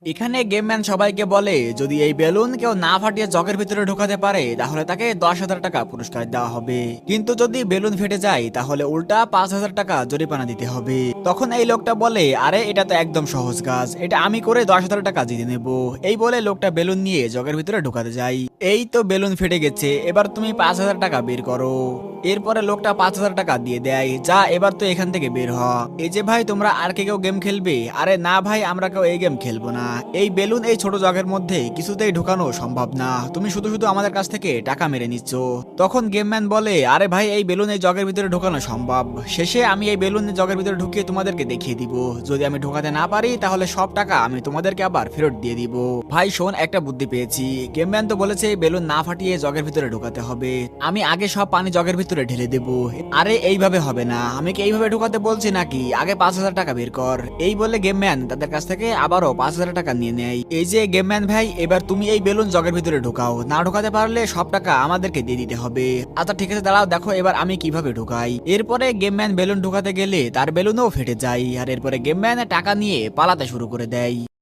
এখানে গেমম্যান সবাইকে বলে যদি এই বেলুন কেউ না ফাটিয়ে জগের ভিতরে ঢোকাতে পারে তাহলে তাকে 10,000 টাকা পুরস্কার দেওয়া হবে, কিন্তু যদি বেলুন ফেটে যায় তাহলে উল্টা 5,000 টাকা জরিমানা দিতে হবে। তখন এই লোকটা বলে আরে এটা তো একদম সহজ কাজ, এটা আমি করে 10,000 টাকা জিতে নেব। এই বলে লোকটা বেলুন নিয়ে জগের ভিতরে ঢোকাতে যায়। এই তো বেলুন ফেটে গেছে, এবার তুমি 5,000 টাকা বের করো। এরপরে লোকটা 5,000 টাকা দিয়ে দেয়, যা এবার তো এখান থেকে বের হ। এই যে ভাই তোমরা আর কেউ গেম খেলবে? আরে না ভাই, আমরা কেউ এই গেম খেলবো না। এই বেলুন এই ছোট জগের মধ্যে কিছুতেই ঢোকানো সম্ভব না, তুমি শুধু শুধু আমাদের কাছ থেকে টাকা মেরে নিচ্ছ। তখন গেমম্যান বলে আরে ভাই এই বেলুন এই জগের ভিতরে ঢোকানো সম্ভব, শেষে আমি এই বেলুন জগের ভিতরে ঢুকিয়ে তোমাদেরকে দেখিয়ে দিব। যদি আমি ঢোকাতে না পারি তাহলে সব টাকা আমি তোমাদেরকে আবার ফেরত দিয়ে দিব। ভাই শোন, একটা বুদ্ধি পেয়েছি। গেমম্যান তো বলেছে এই বেলুন না ফাটিয়ে জগের ভিতরে ঢোকাতে হবে, আমি আগে সব পানি জগের ভিতরে ঢেলে দেব। আরে এইভাবে হবে না, আমি কি এইভাবে ঢোকাতে বলছি নাকি? আগে 5,000 টাকা বের কর। এই বলে গেমম্যান তাদের কাছ থেকে আবারও 5,000 টাকা নিয়ে নেয়। এই যে গেমম্যান ভাই, এবার তুমি এই বেলুন জগের ভিতরে ঢোকাও, না ঢোকাতে পারলে সব টাকা আমাদেরকে দিয়ে দিতে হবে। আচ্ছা ঠিক আছে, দাঁড়াও দেখো এবার আমি কিভাবে ঢোকাই। এরপরে গেমম্যান বেলুন ঢোকাতে গেলে তার বেলুনও ফেটে যায়, আর এরপরে গেমম্যান টাকা নিয়ে পালাতে শুরু করে দেয়।